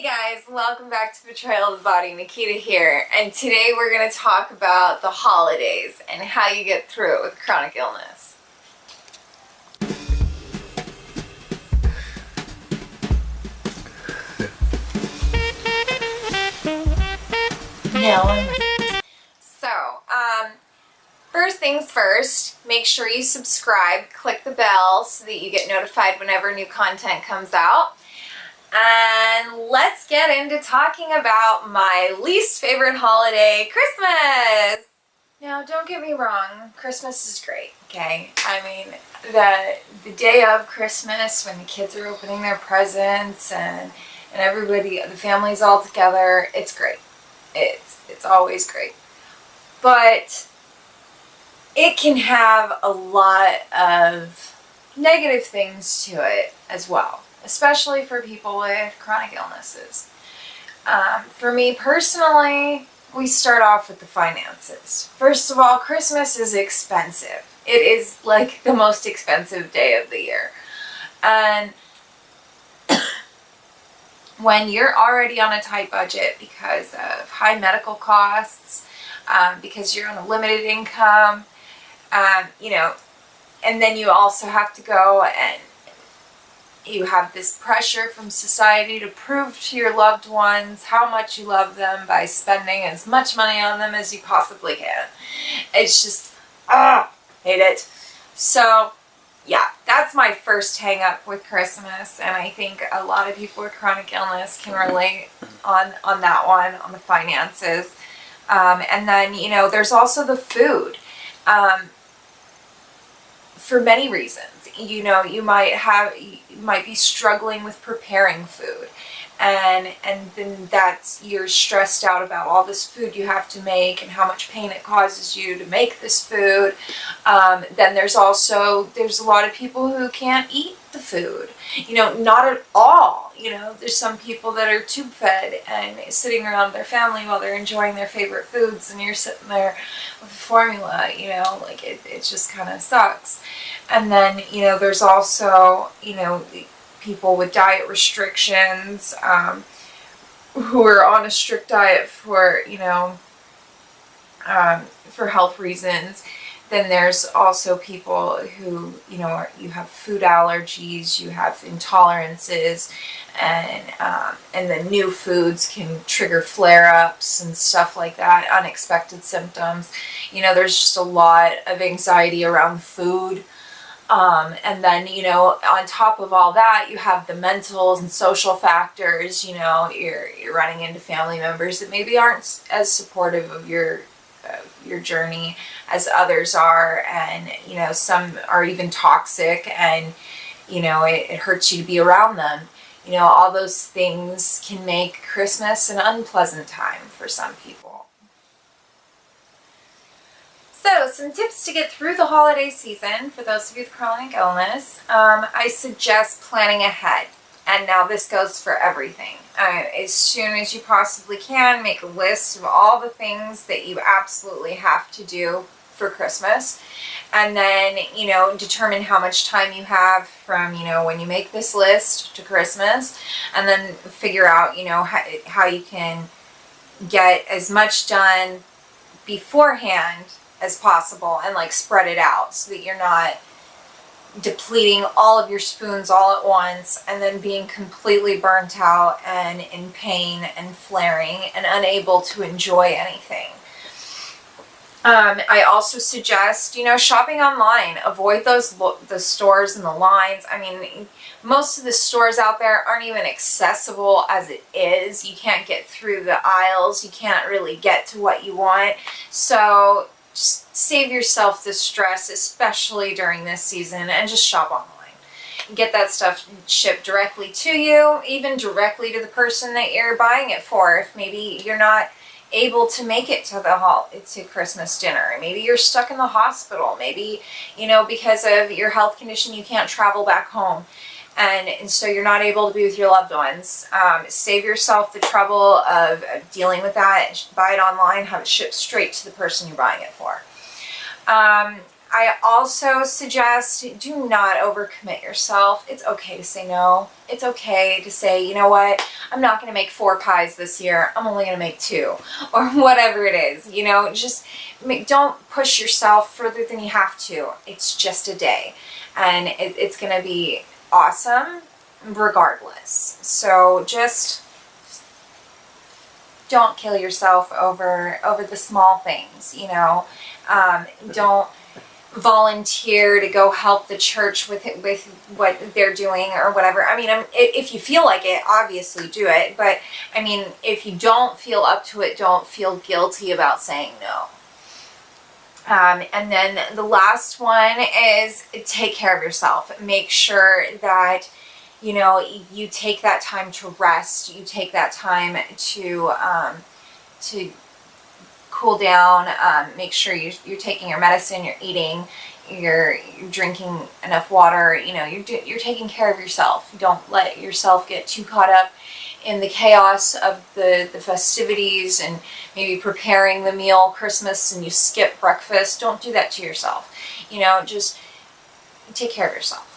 Hey guys, welcome back to Betrayal of the Body. Nikita here, and today we're going to talk about the holidays and how you get through it with chronic illness. First things first, make sure you subscribe, click the bell so that you get notified whenever new content comes out. And let's get into talking about my least favorite holiday, Christmas! Now, don't get me wrong, Christmas is great, okay? I mean, the day of Christmas when the kids are opening their presents and everybody, the family's all together, it's great. It's always great. But it can have a lot of negative things to it as well, especially for people with chronic illnesses. For me personally, we start off with the finances. First of all, Christmas is expensive. It is like the most expensive day of the year. And when you're already on a tight budget because of high medical costs, because you're on a limited income, and then you also have to go and you have this pressure from society to prove to your loved ones how much you love them by spending as much money on them as you possibly can. It's just, hate it. So, yeah, that's my first hang up with Christmas, and I think a lot of people with chronic illness can relate on that one, on the finances. And then, there's also the food. For many reasons, you might be struggling with preparing food, and then you're stressed out about all this food you have to make and how much pain it causes you to make this food. Then there's a lot of people who can't eat the food, not at all. There's some people that are tube fed and sitting around their family while they're enjoying their favorite foods, and you're sitting there with formula, it just kind of sucks. And then, there's also, people with diet restrictions, who are on a strict diet for health reasons. Then there's also people who, you have food allergies, you have intolerances, and the new foods can trigger flare-ups and stuff like that, unexpected symptoms. There's just a lot of anxiety around food. And then, on top of all that, you have the mental and social factors. You're running into family members that maybe aren't as supportive of your journey as others are, and some are even toxic, and it hurts you to be around them. All those things can make Christmas an unpleasant time for some people. So, some tips to get through the holiday season for those of you with chronic illness. I suggest planning ahead. And now this goes for everything. As soon as you possibly can, make a list of all the things that you absolutely have to do for Christmas. And then, determine how much time you have from, when you make this list to Christmas. And then figure out, how you can get as much done beforehand as possible, and spread it out so that you're not depleting all of your spoons all at once and then being completely burnt out and in pain and flaring and unable to enjoy anything. I also suggest, shopping online. Avoid the stores and the lines. I mean, most of the stores out there aren't even accessible as it is. You can't get through the aisles. You can't really get to what you want. So just save yourself the stress, especially during this season, and just shop online. Get that stuff shipped directly to you, even directly to the person that you're buying it for. If maybe you're not able to make it to Christmas dinner, maybe you're stuck in the hospital, maybe because of your health condition you can't travel back home, and so you're not able to be with your loved ones. Save yourself the trouble of dealing with that. Buy it online, have it shipped straight to the person you're buying it for. I also suggest do not overcommit yourself. It's okay to say no. It's okay to say, you know what, I'm not going to make 4 pies this year. I'm only going to make 2 or whatever it is. You know, just don't push yourself further than you have to. It's just a day and it's going to be awesome regardless. So just don't kill yourself over the small things, you know. Don't volunteer to go help the church with what they're doing or whatever. I mean, if you feel like it, obviously do it. But I mean, if you don't feel up to it, don't feel guilty about saying no. And then the last one is take care of yourself. Make sure that, you know, you take that time to rest. You take that time to cool down. Make sure you're taking your medicine, you're eating, you're drinking enough water. You know, you're taking care of yourself. Don't let yourself get too caught up in the chaos of the festivities and maybe preparing the meal Christmas and you skip breakfast. Don't do that to yourself. You know, just take care of yourself.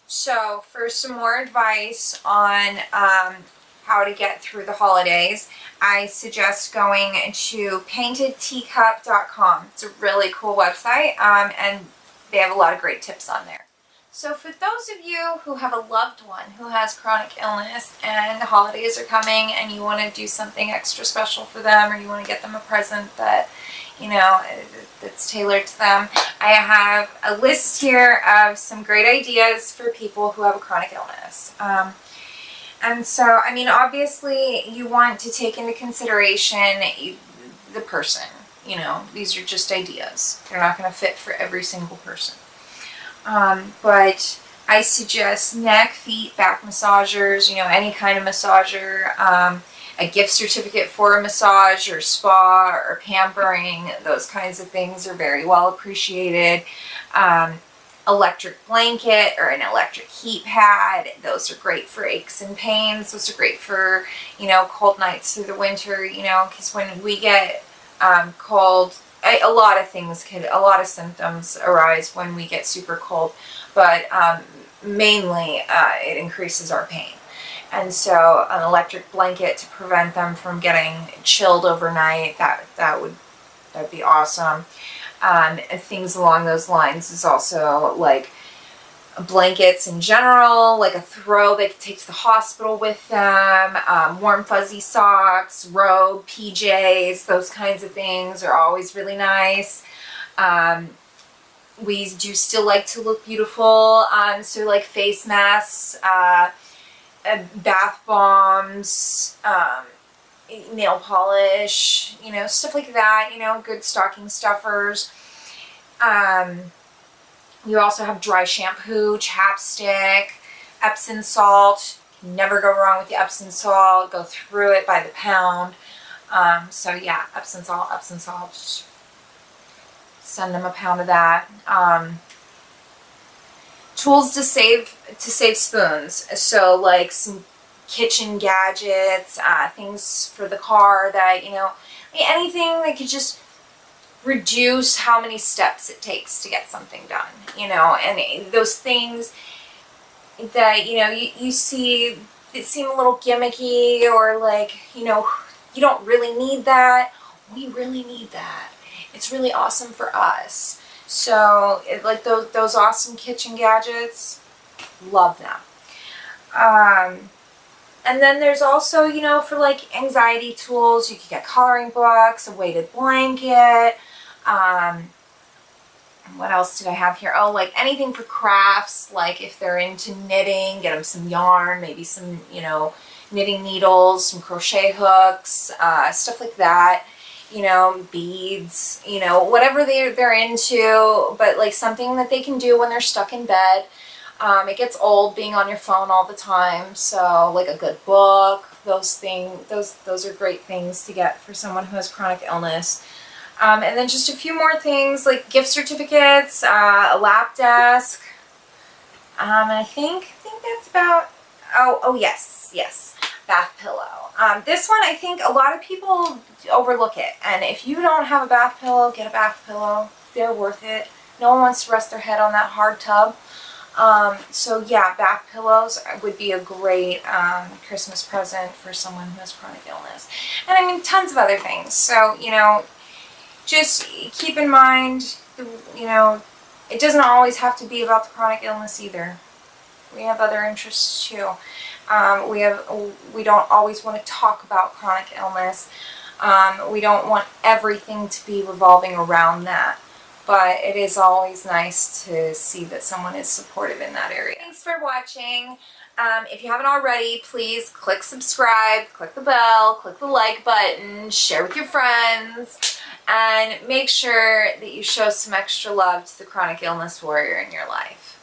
So for some more advice on how to get through the holidays, I suggest going to paintedteacup.com. It's a really cool website, and they have a lot of great tips on there. So for those of you who have a loved one who has chronic illness and the holidays are coming and you want to do something extra special for them, or you want to get them a present that, you know, that's tailored to them, I have a list here of some great ideas for people who have a chronic illness. And so, I mean, obviously you want to take into consideration the person. You know, these are just ideas. They're not going to fit for every single person. But I suggest neck, feet, back massagers, you know, any kind of massager, a gift certificate for a massage or spa or pampering. Those kinds of things are very well appreciated. Electric blanket or an electric heat pad. Those are great for aches and pains. Those are great for, you know, cold nights through the winter, you know, because when we get cold, a lot of symptoms arise when we get super cold, but mainly it increases our pain. And so an electric blanket to prevent them from getting chilled overnight, that'd be awesome. Things along those lines is also like blankets in general, like a throw they could take to the hospital with them, warm fuzzy socks, robe, PJs, those kinds of things are always really nice. We do still like to look beautiful, so like face masks, bath bombs, nail polish, you know, stuff like that, you know, good stocking stuffers. You also have dry shampoo, chapstick, Epsom salt. Never go wrong with the Epsom salt. Go through it by the pound. So yeah, Epsom salt. Just send them a pound of that. Tools to save spoons. So like some kitchen gadgets, things for the car that, you know, anything that could just reduce how many steps it takes to get something done, you know, and those things that, you know, you see, it seem a little gimmicky or like, you know, you don't really need that. We really need that. It's really awesome for us. So like those awesome kitchen gadgets, love them. And then there's also, you know, for like anxiety tools, you could get coloring books, a weighted blanket. What else did I have here? Oh, like anything for crafts, like if they're into knitting, get them some yarn, maybe some, you know, knitting needles, some crochet hooks, stuff like that. You know, beads, you know, whatever they're into, but like something that they can do when they're stuck in bed. It gets old being on your phone all the time, so like a good book, those are great things to get for someone who has chronic illness. And then just a few more things like gift certificates, a lap desk. And I think that's about. Oh yes. bath pillow. This one, I think a lot of people overlook it. And if you don't have a bath pillow, get a bath pillow. They're worth it. No one wants to rest their head on that hard tub. So yeah, bath pillows would be a great Christmas present for someone who has chronic illness. And I mean, tons of other things. So, you know, just keep in mind, you know, it doesn't always have to be about the chronic illness either. We have other interests too. We don't always want to talk about chronic illness. We don't want everything to be revolving around that. But it is always nice to see that someone is supportive in that area. Thanks for watching. If you haven't already, please click subscribe, click the bell, click the like button, share with your friends, and make sure that you show some extra love to the chronic illness warrior in your life.